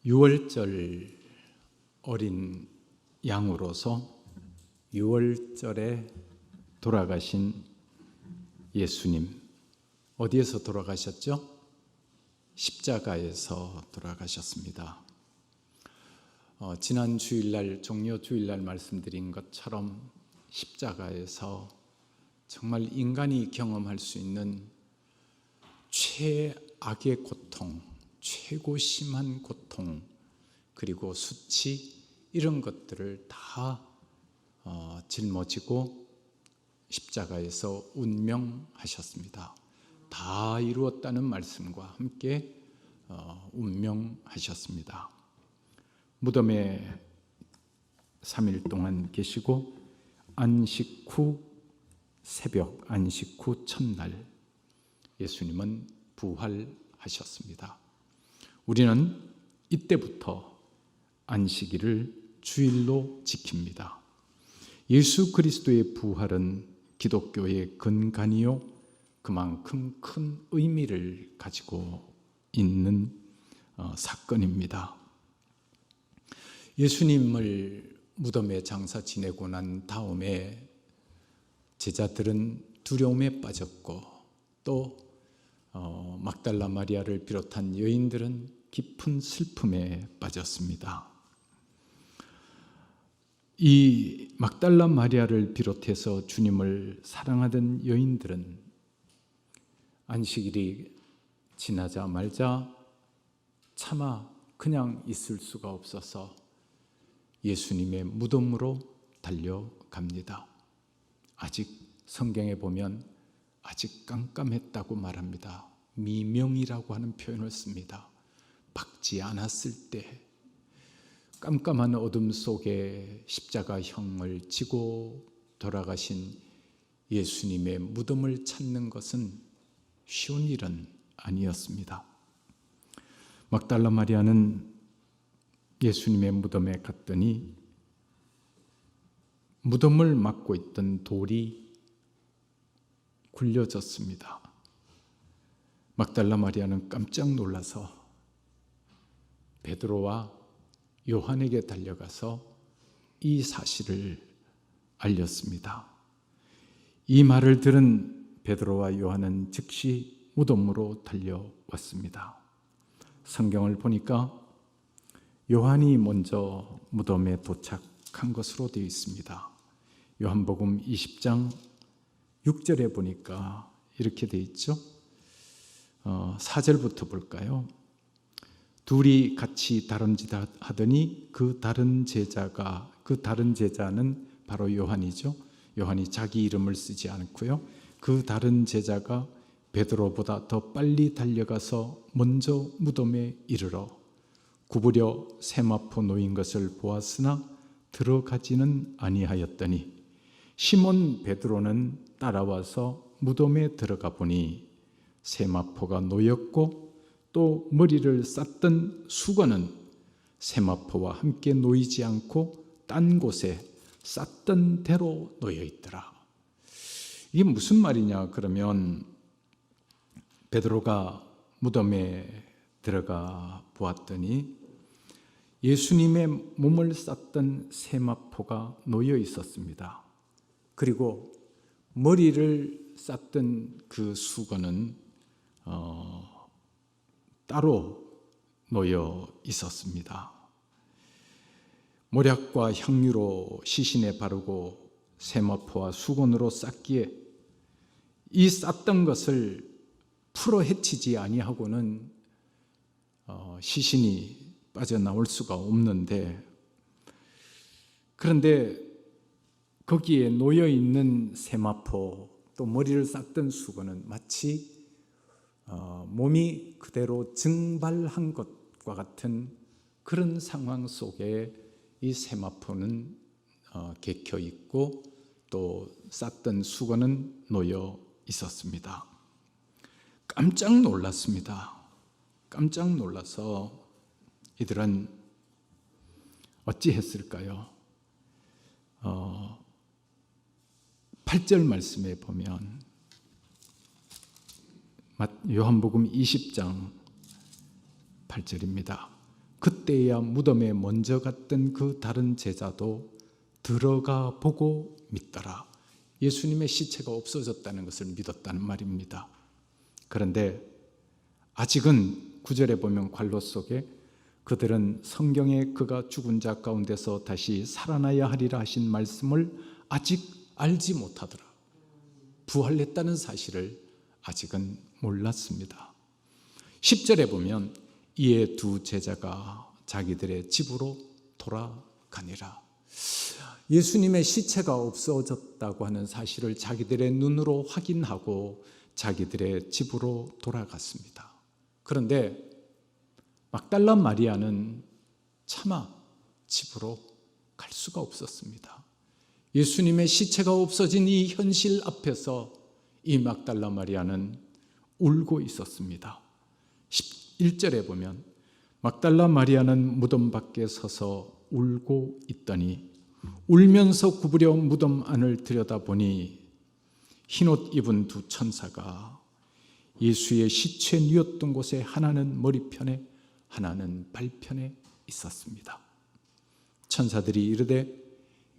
유월절 어린 양으로서 유월절에 돌아가신 예수님, 어디에서 돌아가셨죠? 십자가에서 돌아가셨습니다. 지난 주일날, 종려 주일날 말씀드린 것처럼 십자가에서 정말 인간이 경험할 수 있는 최악의 고통, 최고 심한 고통, 그리고 수치, 이런 것들을 다 짊어지고 십자가에서 운명하셨습니다. 다 이루었다는 말씀과 함께 운명하셨습니다. 무덤에 3일 동안 계시고 안식 후 새벽, 안식 후 첫날 예수님은 부활하셨습니다. 우리는 이때부터 안식일을 주일로 지킵니다. 예수 그리스도의 부활은 기독교의 근간이요, 그만큼 큰 의미를 가지고 있는 사건입니다. 예수님을 무덤에 장사 지내고 난 다음에 제자들은 두려움에 빠졌고 또 막달라 마리아를 비롯한 여인들은 깊은 슬픔에 빠졌습니다. 이 막달라 마리아를 비롯해서 주님을 사랑하던 여인들은 안식일이 지나자 말자 차마 그냥 있을 수가 없어서 예수님의 무덤으로 달려갑니다. 아직 성경에 보면 아직 깜깜했다고 말합니다. 미명이라고 하는 표현을 씁니다. 밝지 않았을 때 깜깜한 어둠 속에 십자가형을 지고 돌아가신 예수님의 무덤을 찾는 것은 쉬운 일은 아니었습니다. 막달라 마리아는 예수님의 무덤에 갔더니 무덤을 막고 있던 돌이 굴려졌습니다. 막달라 마리아는 깜짝 놀라서 베드로와 요한에게 달려가서 이 사실을 알렸습니다. 이 말을 들은 베드로와 요한은 즉시 무덤으로 달려왔습니다. 성경을 보니까 요한이 먼저 무덤에 도착한 것으로 되어 있습니다. 요한복음 20장 6절에 보니까 이렇게 되어 있죠. 4절부터 볼까요? 둘이 같이 다름질하더니 그 다른 제자는 바로 요한이죠. 요한이 자기 이름을 쓰지 않고요. 그 다른 제자가 베드로보다 더 빨리 달려가서 먼저 무덤에 이르러 구부려 세마포 놓인 것을 보았으나 들어가지는 아니하였더니 시몬 베드로는 따라와서 무덤에 들어가 보니 세마포가 놓였고 또 머리를 쌌던 수건은 세마포와 함께 놓이지 않고 딴 곳에 쌌던 대로 놓여 있더라. 이게 무슨 말이냐 그러면 베드로가 무덤에 들어가 보았더니 예수님의 몸을 쌌던 세마포가 놓여 있었습니다. 그리고 머리를 쌌던 그 수건은 따로 놓여 있었습니다. 모략과 향유로 시신에 바르고 세마포와 수건으로 쌌기에 이 쌌던 것을 풀어 헤치지 아니하고는 시신이 빠져나올 수가 없는데, 그런데 거기에 놓여 있는 세마포 또 머리를 쌌던 수건은 마치 몸이 그대로 증발한 것과 같은 그런 상황 속에 이 세마포는 개켜 있고 또 쌌던 수건은 놓여 있었습니다. 깜짝 놀랐습니다. 깜짝 놀라서 이들은 어찌했을까요? 8절 말씀에 보면 요한복음 20장 8절입니다. 그때야 무덤에 먼저 갔던 그 다른 제자도 들어가 보고 믿더라. 예수님의 시체가 없어졌다는 것을 믿었다는 말입니다. 그런데 아직은 9절에 보면 관로 속에 그들은 성경에 그가 죽은 자 가운데서 다시 살아나야 하리라 하신 말씀을 아직 알지 못하더라. 부활했다는 사실을 아직은 몰랐습니다. 10절에 보면 이에 두 제자가 자기들의 집으로 돌아가니라. 예수님의 시체가 없어졌다고 하는 사실을 자기들의 눈으로 확인하고 자기들의 집으로 돌아갔습니다. 그런데 막달라 마리아는 차마 집으로 갈 수가 없었습니다. 예수님의 시체가 없어진 이 현실 앞에서 이 막달라 마리아는 울고 있었습니다. 11절에 보면 막달라 마리아는 무덤 밖에 서서 울고 있더니 울면서 구부려 무덤 안을 들여다보니 흰옷 입은 두 천사가 예수의 시체 뉘었던 곳에 하나는 머리편에 하나는 발편에 있었습니다. 천사들이 이르되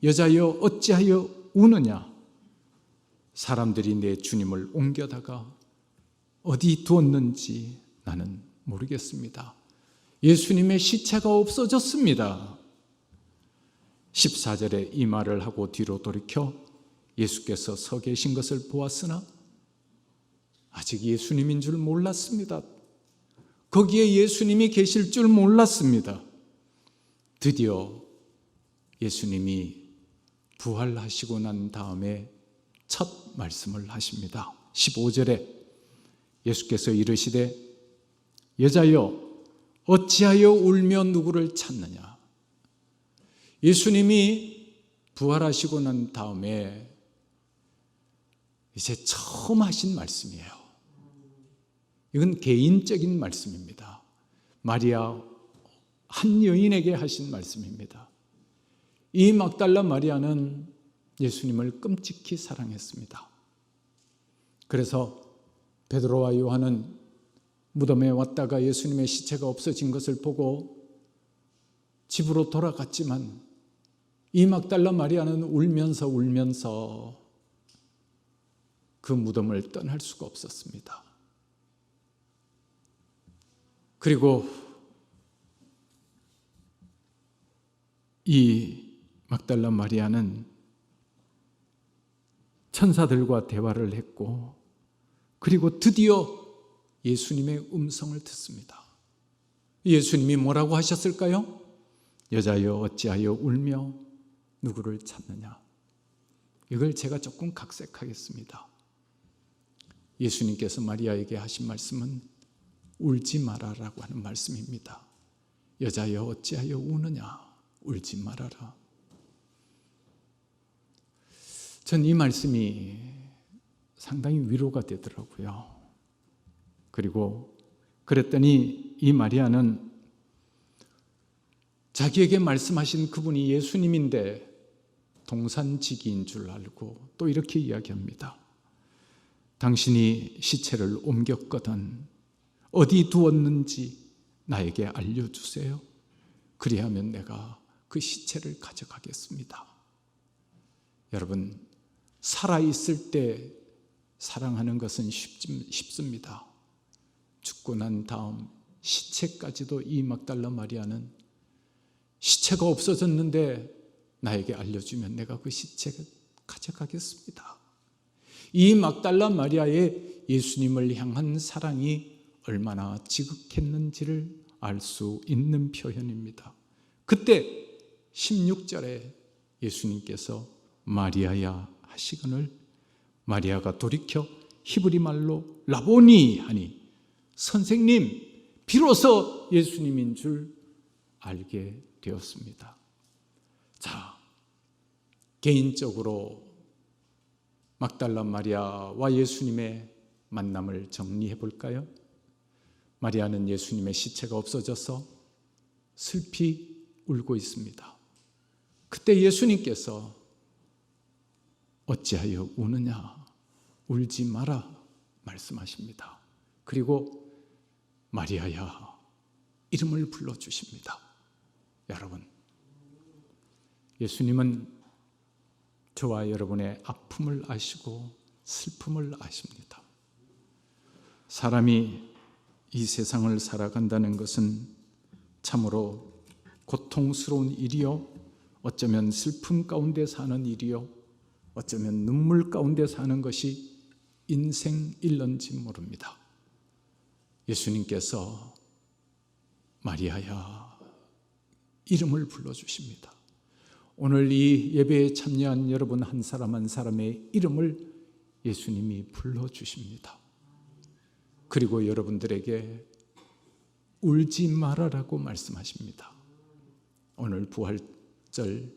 여자여 어찌하여 우느냐? 사람들이 내 주님을 옮겨다가 어디 두었는지 나는 모르겠습니다. 예수님의 시체가 없어졌습니다. 14절에 이 말을 하고 뒤로 돌이켜 예수께서 서 계신 것을 보았으나 아직 예수님인 줄 몰랐습니다. 거기에 예수님이 계실 줄 몰랐습니다. 드디어 예수님이 부활하시고 난 다음에 첫 말씀을 하십니다. 15절에 예수께서 이르시되 여자여 어찌하여 울며 누구를 찾느냐? 예수님이 부활하시고 난 다음에 이제 처음 하신 말씀이에요. 이건 개인적인 말씀입니다. 마리아 한 여인에게 하신 말씀입니다. 이 막달라 마리아는 예수님을 끔찍히 사랑했습니다. 그래서 베드로와 요한은 무덤에 왔다가 예수님의 시체가 없어진 것을 보고 집으로 돌아갔지만 이 막달라 마리아는 울면서 그 무덤을 떠날 수가 없었습니다. 그리고 이 막달라 마리아는 천사들과 대화를 했고 그리고 드디어 예수님의 음성을 듣습니다. 예수님이 뭐라고 하셨을까요? 여자여 어찌하여 울며 누구를 찾느냐? 이걸 제가 조금 각색하겠습니다. 예수님께서 마리아에게 하신 말씀은 울지 마라라고 하는 말씀입니다. 여자여 어찌하여 우느냐? 울지 말아라. 전 이 말씀이 상당히 위로가 되더라고요. 그리고 그랬더니 이 마리아는 자기에게 말씀하신 그분이 예수님인데 동산지기인 줄 알고 또 이렇게 이야기합니다. 당신이 시체를 옮겼거든 어디 두었는지 나에게 알려주세요. 그리하면 내가 그 시체를 가져가겠습니다. 여러분, 살아있을 때 사랑하는 것은 쉽습니다. 죽고 난 다음 시체까지도 이 막달라 마리아는 시체가 없어졌는데 나에게 알려주면 내가 그 시체를 가져가겠습니다. 이 막달라 마리아의 예수님을 향한 사랑이 얼마나 지극했는지를 알 수 있는 표현입니다. 그때 16절에 예수님께서 마리아야 하시거늘 마리아가 돌이켜 히브리 말로 라보니 하니 선생님, 비로소 예수님인 줄 알게 되었습니다. 자, 개인적으로 막달라 마리아와 예수님의 만남을 정리해 볼까요? 마리아는 예수님의 시체가 없어져서 슬피 울고 있습니다. 그때 예수님께서 어찌하여 우느냐? 울지 마라 말씀하십니다. 그리고 마리아야 이름을 불러주십니다. 여러분, 예수님은 저와 여러분의 아픔을 아시고 슬픔을 아십니다. 사람이 이 세상을 살아간다는 것은 참으로 고통스러운 일이요, 어쩌면 슬픔 가운데 사는 일이요, 어쩌면 눈물 가운데 사는 것이 인생일런지 모릅니다. 예수님께서 마리아야 이름을 불러주십니다. 오늘 이 예배에 참여한 여러분 한 사람 한 사람의 이름을 예수님이 불러주십니다. 그리고 여러분들에게 울지 말아라고 말씀하십니다. 오늘 부활절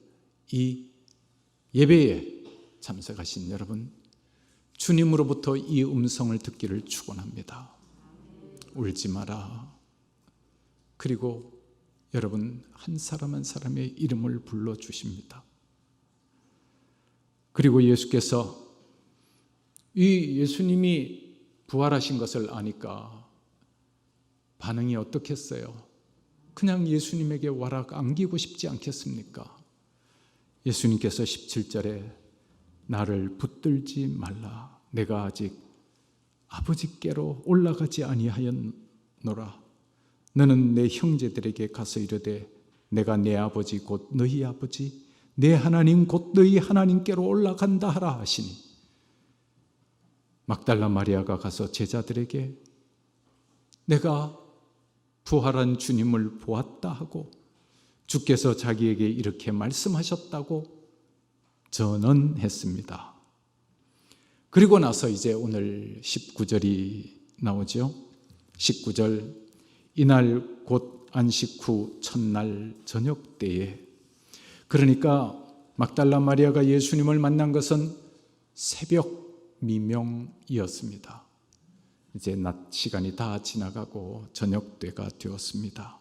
이 예배에 참석하신 여러분, 주님으로부터 이 음성을 듣기를 축원합니다. 울지 마라. 그리고 여러분 한 사람 한 사람의 이름을 불러주십니다. 그리고 예수께서 이 예수님이 부활하신 것을 아니까 반응이 어떻겠어요? 그냥 예수님에게 와락 안기고 싶지 않겠습니까? 예수님께서 17절에 나를 붙들지 말라. 내가 아직 아버지께로 올라가지 아니하였노라. 너는 내 형제들에게 가서 이르되 내가 내 아버지 곧 너희 아버지 내 하나님 곧 너희 하나님께로 올라간다 하라 하시니, 막달라 마리아가 가서 제자들에게 내가 부활한 주님을 보았다 하고 주께서 자기에게 이렇게 말씀하셨다고 전언했습니다. 그리고 나서 이제 오늘 19절이 나오죠. 19절, 이날 곧 안식 후 첫날 저녁 때에, 그러니까 막달라 마리아가 예수님을 만난 것은 새벽 미명이었습니다. 이제 낮 시간이 다 지나가고 저녁 때가 되었습니다.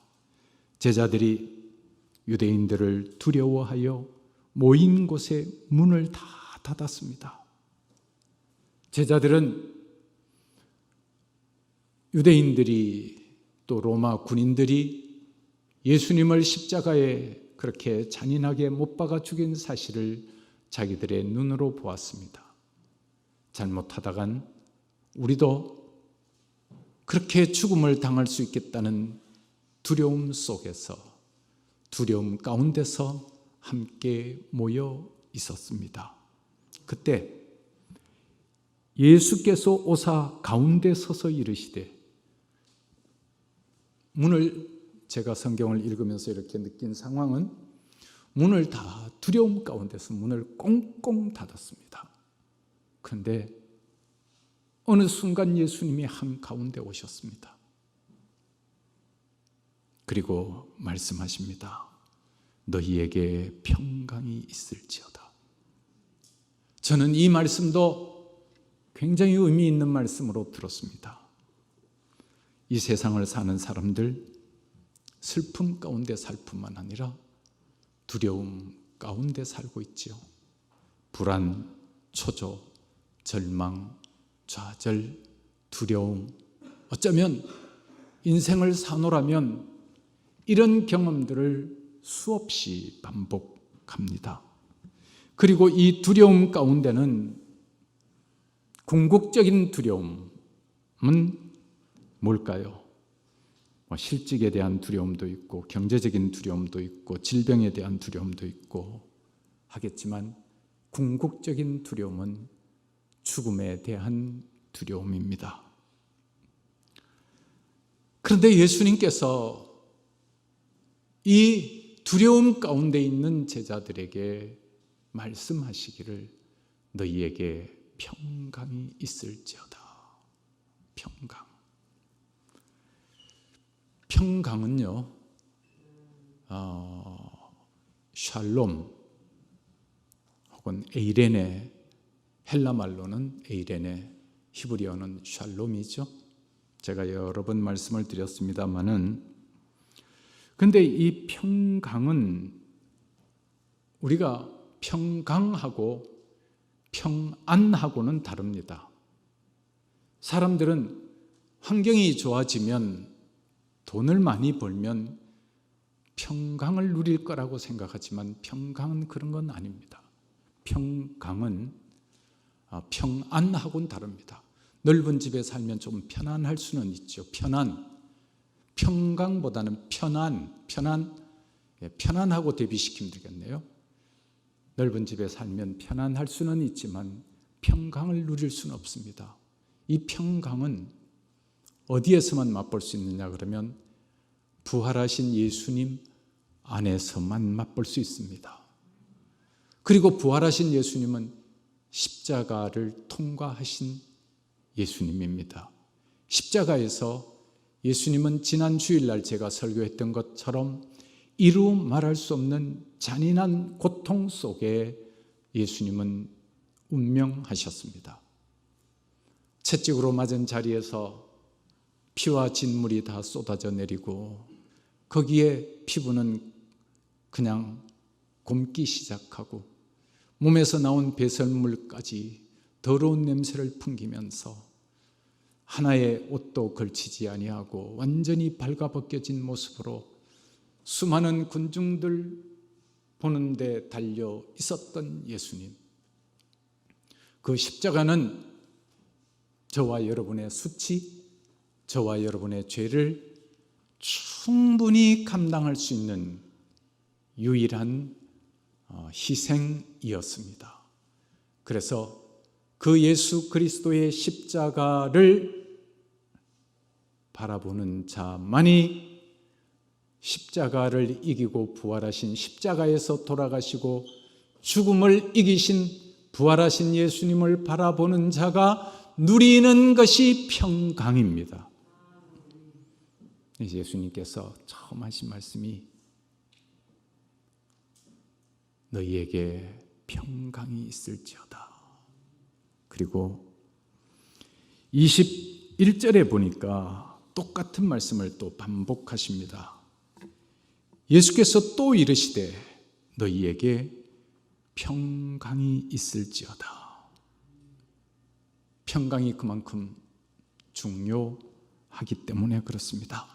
제자들이 유대인들을 두려워하여 모인 곳에 문을 다 닫았습니다. 제자들은 유대인들이 또 로마 군인들이 예수님을 십자가에 그렇게 잔인하게 못 박아 죽인 사실을 자기들의 눈으로 보았습니다. 잘못하다간 우리도 그렇게 죽음을 당할 수 있겠다는 두려움 속에서, 두려움 가운데서 함께 모여 있었습니다. 그때 예수께서 오사 가운데 서서 이르시되, 문을, 제가 성경을 읽으면서 이렇게 느낀 상황은 문을 다 두려움 가운데서 문을 꽁꽁 닫았습니다. 그런데 어느 순간 예수님이 한가운데 오셨습니다. 그리고 말씀하십니다. 너희에게 평강이 있을지어다. 저는 이 말씀도 굉장히 의미 있는 말씀으로 들었습니다. 이 세상을 사는 사람들, 슬픔 가운데 살 뿐만 아니라 두려움 가운데 살고 있지요. 불안, 초조, 절망, 좌절, 두려움, 어쩌면 인생을 사노라면 이런 경험들을 수없이 반복합니다. 그리고 이 두려움 가운데는 궁극적인 두려움은 뭘까요? 실직에 대한 두려움도 있고 경제적인 두려움도 있고 질병에 대한 두려움도 있고 하겠지만 궁극적인 두려움은 죽음에 대한 두려움입니다. 그런데 예수님께서 이 두려움 가운데 있는 제자들에게 말씀하시기를 너희에게 평강이 있을지어다. 평강. 평강은요, 샬롬 혹은 에이레네, 헬라 말로는 에이레네, 히브리어는 샬롬이죠. 제가 여러 번 말씀을 드렸습니다마는, 근데 이 평강은 우리가 평강하고 평안하고는 다릅니다. 사람들은 환경이 좋아지면 돈을 많이 벌면 평강을 누릴 거라고 생각하지만 평강은 그런 건 아닙니다. 평강은 평안하고는 다릅니다. 넓은 집에 살면 좀 편안할 수는 있죠. 평강보다는 편안하고 대비시키면 되겠네요. 넓은 집에 살면 편안할 수는 있지만 평강을 누릴 수는 없습니다. 이 평강은 어디에서만 맛볼 수 있느냐 그러면 부활하신 예수님 안에서만 맛볼 수 있습니다. 그리고 부활하신 예수님은 십자가를 통과하신 예수님입니다. 십자가에서 예수님은 지난 주일날 제가 설교했던 것처럼 이루 말할 수 없는 잔인한 고통 속에 예수님은 운명하셨습니다. 채찍으로 맞은 자리에서 피와 진물이 다 쏟아져 내리고 거기에 피부는 그냥 곪기 시작하고 몸에서 나온 배설물까지 더러운 냄새를 풍기면서 하나의 옷도 걸치지 아니하고 완전히 발가벗겨진 모습으로 수많은 군중들 보는데 달려 있었던 예수님. 그 십자가는 저와 여러분의 수치, 저와 여러분의 죄를 충분히 감당할 수 있는 유일한 희생이었습니다. 그래서 그 예수 그리스도의 십자가를 바라보는 자만이 십자가를 이기고 부활하신 십자가에서 돌아가시고 죽음을 이기신 부활하신 예수님을 바라보는 자가 누리는 것이 평강입니다. 예수님께서 처음 하신 말씀이 너희에게 평강이 있을지어다. 그리고 21절에 보니까 똑같은 말씀을 또 반복하십니다. 예수께서 또 이르시되 너희에게 평강이 있을지어다. 평강이 그만큼 중요하기 때문에 그렇습니다.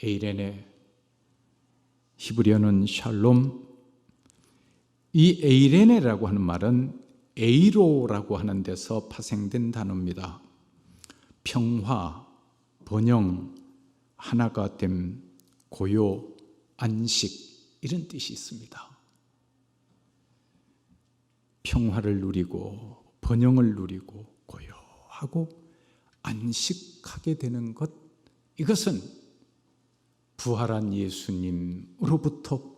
에이레네, 히브리어는 샬롬. 이 에이레네라고 하는 말은 에이로라고 하는 데서 파생된 단어입니다. 평화, 번영, 하나가 됨, 고요, 안식 이런 뜻이 있습니다. 평화를 누리고 번영을 누리고 고요하고 안식하게 되는 것, 이것은 부활한 예수님으로부터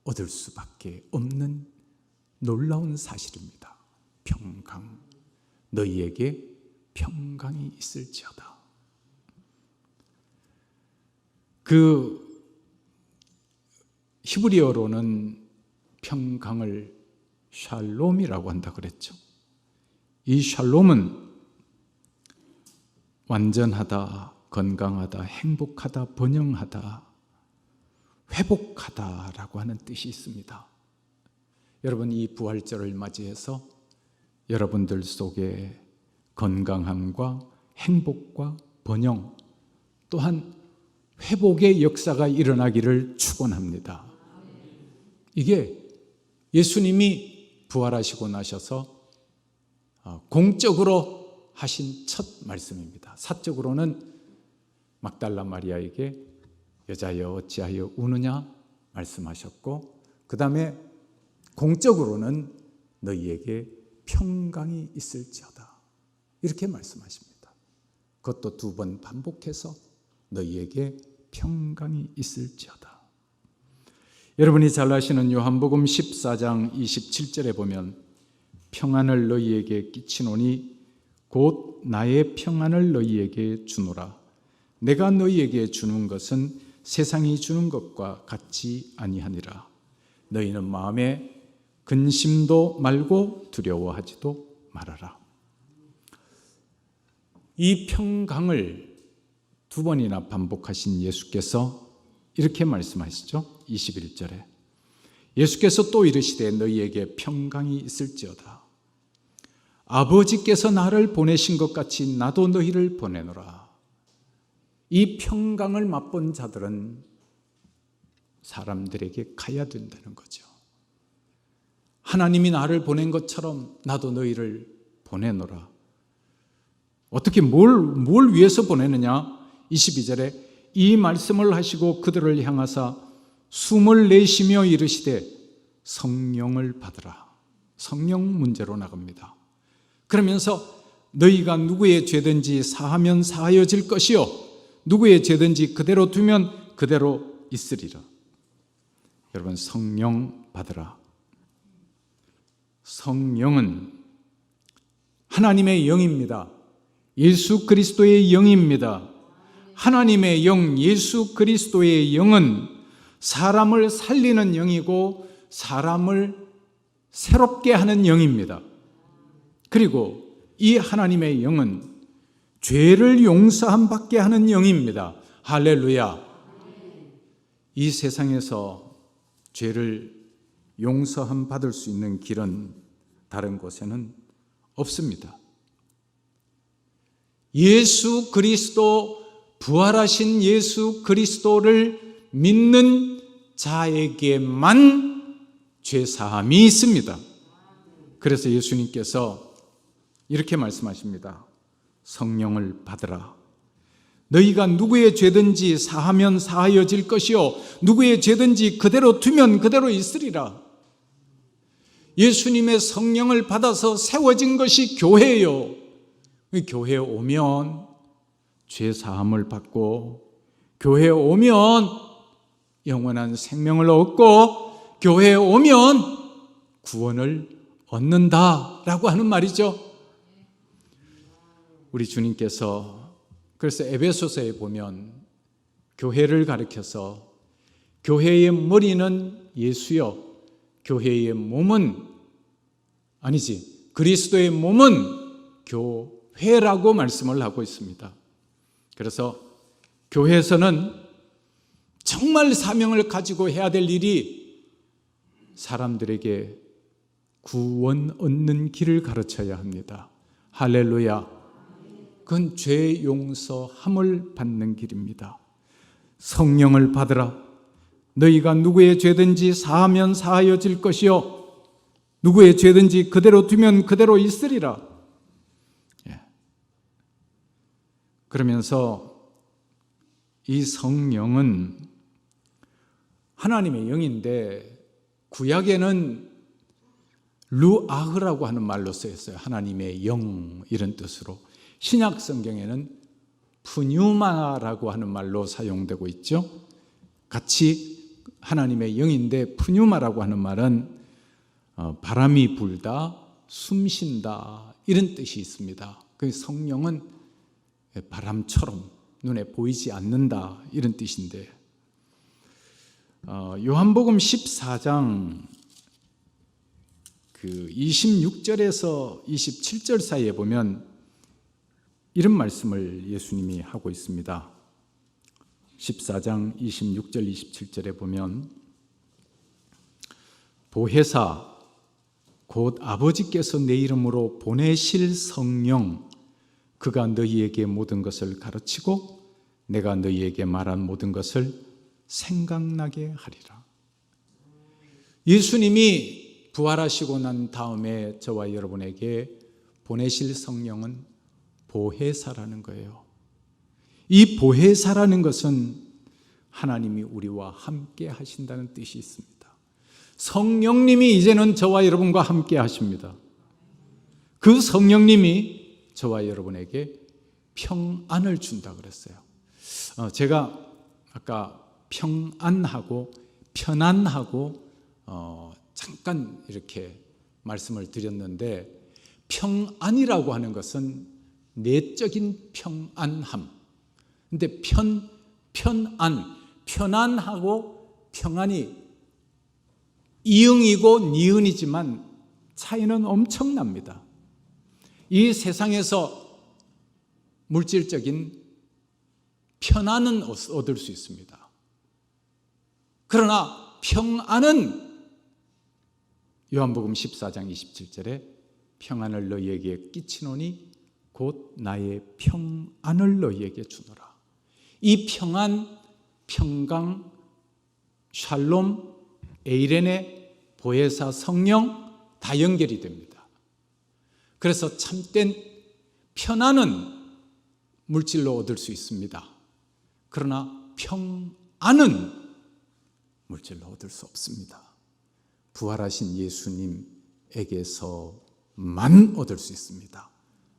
얻을 수밖에 없는 놀라운 사실입니다. 평강, 너희에게 평강이 있을지어다. 그 히브리어로는 평강을 샬롬이라고 한다 그랬죠. 이 샬롬은 완전하다, 건강하다, 행복하다, 번영하다, 회복하다라고 하는 뜻이 있습니다. 여러분, 이 부활절을 맞이해서 여러분들 속에 건강함과 행복과 번영, 또한 회복의 역사가 일어나기를 축원합니다. 이게 예수님이 부활하시고 나셔서 공적으로 하신 첫 말씀입니다. 사적으로는 막달라 마리아에게 여자여 어찌하여 우느냐 말씀하셨고, 그 다음에 공적으로는 너희에게 평강이 있을지어다 이렇게 말씀하십니다. 그것도 2번 반복해서 너희에게 평강이 있을지어다. 여러분이 잘 아시는 요한복음 14장 27절에 보면 평안을 너희에게 끼치노니 곧 나의 평안을 너희에게 주노라. 내가 너희에게 주는 것은 세상이 주는 것과 같지 아니하니라. 너희는 마음에 근심도 말고 두려워하지도 말아라. 이 평강을 2번이나 반복하신 예수께서 이렇게 말씀하시죠. 21절에 예수께서 또 이르시되 너희에게 평강이 있을지어다. 아버지께서 나를 보내신 것 같이 나도 너희를 보내노라. 이 평강을 맛본 자들은 사람들에게 가야 된다는 거죠. 하나님이 나를 보낸 것처럼 나도 너희를 보내노라. 어떻게 뭘 위해서 보내느냐? 22절에 이 말씀을 하시고 그들을 향하사 숨을 내쉬며 이르시되 성령을 받으라. 성령 문제로 나갑니다. 그러면서 너희가 누구의 죄든지 사하면 사하여질 것이요 누구의 죄든지 그대로 두면 그대로 있으리라. 여러분, 성령 받으라. 성령은 하나님의 영입니다. 예수 그리스도의 영입니다. 하나님의 영, 예수 그리스도의 영은 사람을 살리는 영이고 사람을 새롭게 하는 영입니다. 그리고 이 하나님의 영은 죄를 용서함 받게 하는 영입니다. 할렐루야. 이 세상에서 죄를 용서함 받을 수 있는 길은 다른 곳에는 없습니다. 예수 그리스도, 부활하신 예수 그리스도를 믿는 자에게만 죄사함이 있습니다. 그래서 예수님께서 이렇게 말씀하십니다. 성령을 받으라. 너희가 누구의 죄든지 사하면 사하여질 것이요 누구의 죄든지 그대로 두면 그대로 있으리라. 예수님의 성령을 받아서 세워진 것이 교회예요. 교회에 오면 죄사함을 받고, 교회에 오면 영원한 생명을 얻고, 교회에 오면 구원을 얻는다라고 하는 말이죠. 우리 주님께서 그래서 에베소서에 보면 교회를 가리켜서 교회의 머리는 예수요, 교회의 몸은 아니지, 그리스도의 몸은 교회라고 말씀을 하고 있습니다. 그래서 교회에서는 정말 사명을 가지고 해야 될 일이 사람들에게 구원 얻는 길을 가르쳐야 합니다. 할렐루야. 그건 죄 용서함을 받는 길입니다. 성령을 받으라. 너희가 누구의 죄든지 사하면 사하여질 것이요 누구의 죄든지 그대로 두면 그대로 있으리라. 그러면서 이 성령은 하나님의 영인데 구약에는 루아흐라고 하는 말로 쓰였어요. 하나님의 영 이런 뜻으로. 신약 성경에는 푸뉴마라고 하는 말로 사용되고 있죠. 같이 하나님의 영인데 푸뉴마라고 하는 말은 바람이 불다, 숨쉰다 이런 뜻이 있습니다. 그 성령은 바람처럼 눈에 보이지 않는다 이런 뜻인데, 요한복음 14장 26절에서 27절 사이에 보면 이런 말씀을 예수님이 하고 있습니다. 14장 26절 27절에 보면 보혜사 곧 아버지께서 내 이름으로 보내실 성령 그가 너희에게 모든 것을 가르치고 내가 너희에게 말한 모든 것을 생각나게 하리라. 예수님이 부활하시고 난 다음에 저와 여러분에게 보내실 성령은 보혜사라는 거예요. 이 보혜사라는 것은 하나님이 우리와 함께 하신다는 뜻이 있습니다. 성령님이 이제는 저와 여러분과 함께 하십니다. 그 성령님이 저와 여러분에게 평안을 준다 그랬어요. 제가 아까 평안하고 편안하고 잠깐 이렇게 말씀을 드렸는데, 평안이라고 하는 것은 내적인 평안함. 근데 편안하고 평안이 이응이고 니은이지만 차이는 엄청납니다. 이 세상에서 물질적인 편안은 얻을 수 있습니다. 그러나 평안은 요한복음 14장 27절에 평안을 너희에게 끼치노니 곧 나의 평안을 너희에게 주노라. 이 평안, 평강, 샬롬, 에이레네, 보혜사, 성령 다 연결이 됩니다. 그래서 참된 편안은 물질로 얻을 수 있습니다. 그러나 평안은 물질로 얻을 수 없습니다. 부활하신 예수님에게서만 얻을 수 있습니다.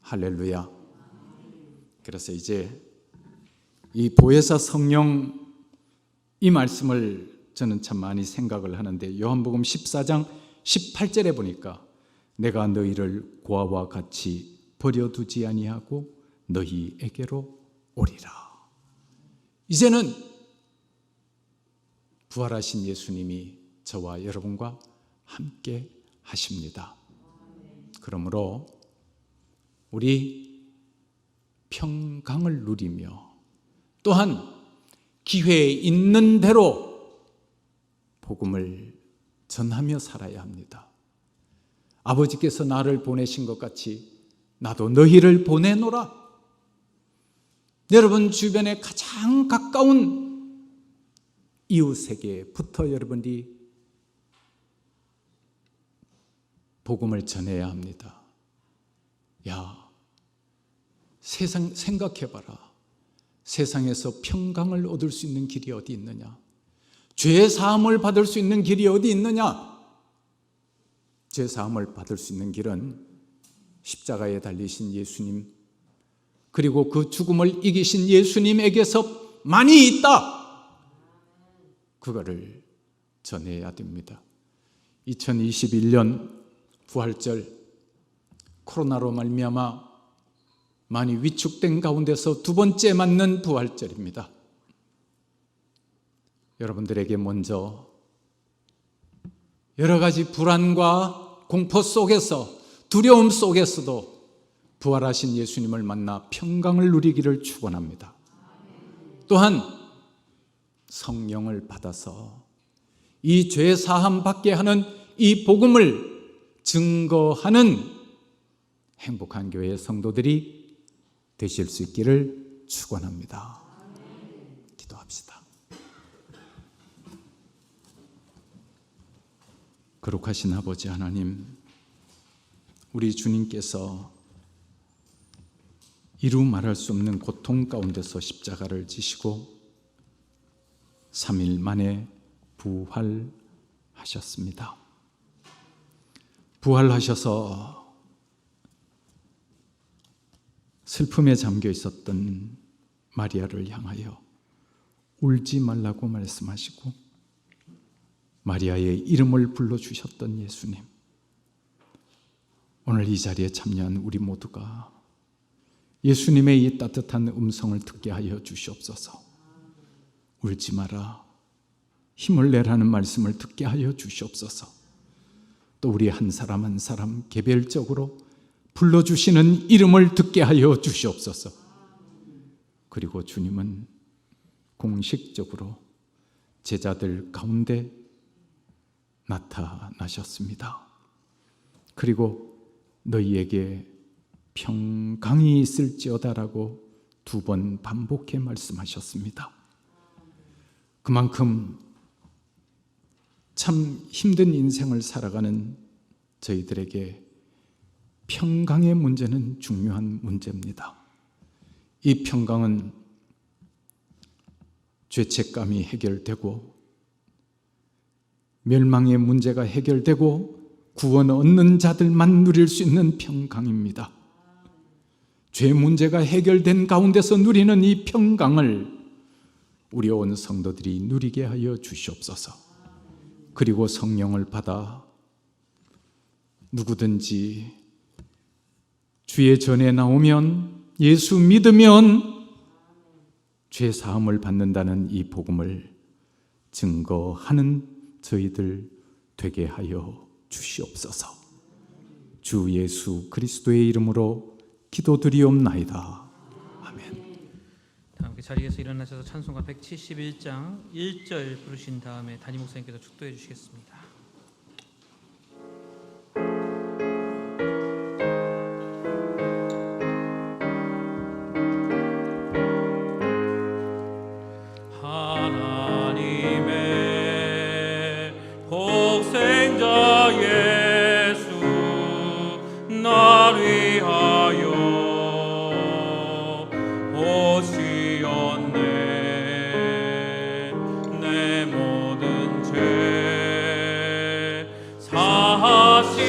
할렐루야. 그래서 이제 이 보혜사 성령 이 말씀을 저는 참 많이 생각을 하는데, 요한복음 14장 18절에 보니까 내가 너희를 고아와 같이 버려두지 아니하고 너희에게로 오리라. 이제는 부활하신 예수님이 저와 여러분과 함께 하십니다. 그러므로 우리 평강을 누리며 또한 기회에 있는 대로 복음을 전하며 살아야 합니다. 아버지께서 나를 보내신 것 같이 나도 너희를 보내노라. 여러분 주변에 가장 가까운 이웃에게부터 여러분이 복음을 전해야 합니다. 야, 세상 생각해봐라. 세상에서 평강을 얻을 수 있는 길이 어디 있느냐? 죄 사함을 받을 수 있는 길이 어디 있느냐? 죄 사함을 받을 수 있는 길은 십자가에 달리신 예수님, 그리고 그 죽음을 이기신 예수님에게서 많이 있다. 그거를 전해야 됩니다. 2021년 부활절, 코로나로 말미암아 많이 위축된 가운데서 두 번째 맞는 부활절입니다. 여러분들에게 먼저 여러 가지 불안과 공포 속에서, 두려움 속에서도 부활하신 예수님을 만나 평강을 누리기를 축원합니다. 또한 성령을 받아서 이 죄 사함 받게 하는 이 복음을 증거하는 행복한 교회의 성도들이 되실 수 있기를 축원합니다. 기도합시다. 거룩하신 아버지 하나님, 우리 주님께서 이루 말할 수 없는 고통 가운데서 십자가를 지시고 3일 만에 부활하셨습니다. 부활하셔서 슬픔에 잠겨 있었던 마리아를 향하여 울지 말라고 말씀하시고 마리아의 이름을 불러주셨던 예수님, 오늘 이 자리에 참여한 우리 모두가 예수님의 이 따뜻한 음성을 듣게 하여 주시옵소서. 울지 마라, 힘을 내라는 말씀을 듣게 하여 주시옵소서. 또 우리 한 사람 한 사람 개별적으로 불러주시는 이름을 듣게 하여 주시옵소서. 그리고 주님은 공식적으로 제자들 가운데 나타나셨습니다. 그리고 너희에게 평강이 있을지어다라고 2번 반복해 말씀하셨습니다. 그만큼 참 힘든 인생을 살아가는 저희들에게 평강의 문제는 중요한 문제입니다. 이 평강은 죄책감이 해결되고 멸망의 문제가 해결되고 구원 얻는 자들만 누릴 수 있는 평강입니다. 죄 문제가 해결된 가운데서 누리는 이 평강을 우리 온 성도들이 누리게 하여 주시옵소서. 그리고 성령을 받아 누구든지 주의 전에 나오면, 예수 믿으면 죄 사함을 받는다는 이 복음을 증거하는 저희들 되게 하여 주시옵소서. 주 예수 그리스도의 이름으로 기도드리옵나이다. 아멘. 함께 자리에서 일어나셔서 찬송가 171장 1절 부르신 다음에 담임 목사님께서 축도해 주시겠습니다. 하나님의 독생자 예수 날 위하여 오시었네. 내 모든 죄 사하시려고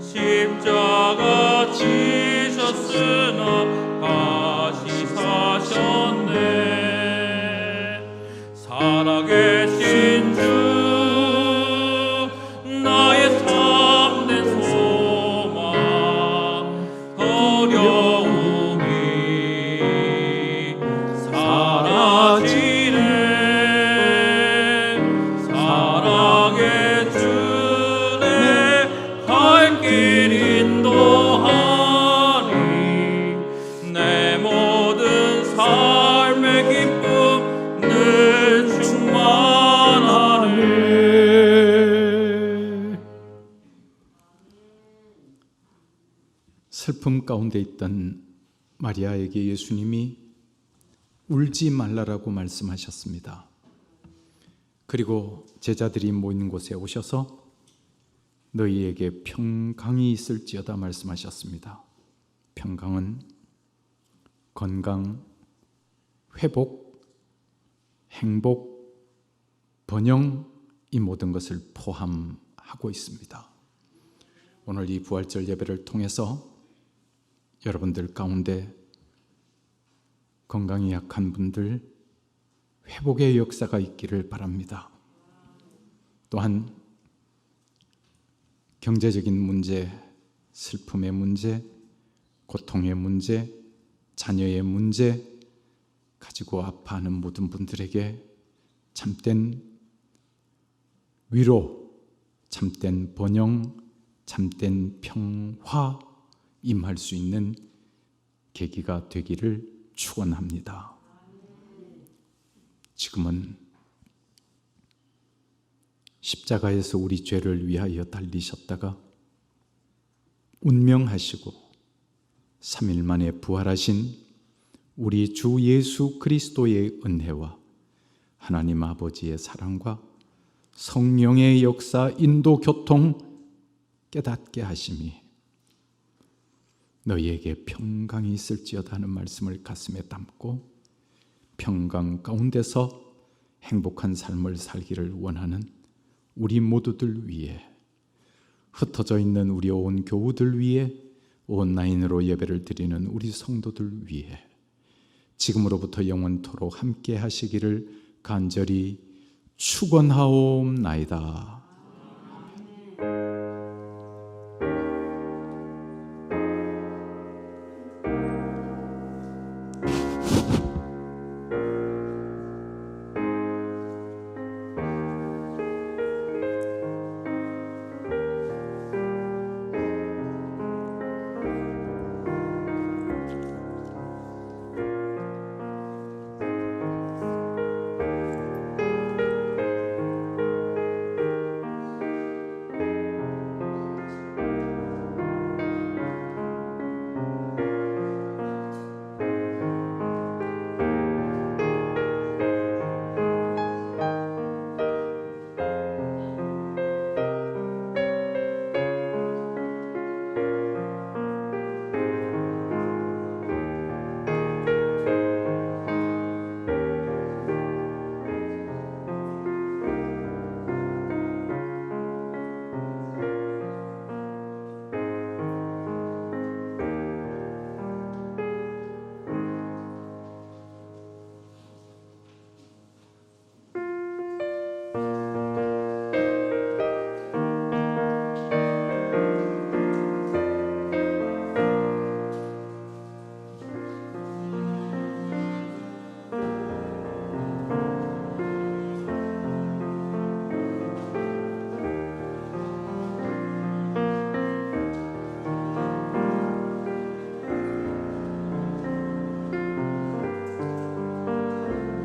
십자가 지셨으나 다시 사셨네. 살아계신 주 나의 참된 소망 어려움이 사라지네. 사랑의 주내 갈 길 인도하니 내 모든 삶의 기쁨 늘 충만하네. 슬픔 가운데 있던 마리아에게 예수님이 울지 말라라고 말씀하셨습니다. 그리고 제자들이 모인 곳에 오셔서 너희에게 평강이 있을지어다 말씀하셨습니다. 평강은 건강, 회복, 행복, 번영, 이 모든 것을 포함하고 있습니다. 오늘 이 부활절 예배를 통해서 여러분들 가운데 건강이 약한 분들 회복의 역사가 있기를 바랍니다. 또한 경제적인 문제, 슬픔의 문제, 고통의 문제, 자녀의 문제 가지고 아파하는 모든 분들에게 참된 위로, 참된 번영, 참된 평화 임할 수 있는 계기가 되기를 축원합니다. 지금은 십자가에서 우리 죄를 위하여 달리셨다가 운명하시고 3일 만에 부활하신 우리 주 예수 그리스도의 은혜와 하나님 아버지의 사랑과 성령의 역사, 인도, 교통 깨닫게 하심이 너희에게 평강이 있을지어다 하는 말씀을 가슴에 담고 평강 가운데서 행복한 삶을 살기를 원하는 우리 모두들 위해, 흩어져 있는 우리 온 교우들 위해, 온라인으로 예배를 드리는 우리 성도들 위해 지금으로부터 영원토록 함께 하시기를 간절히 축원하옵나이다.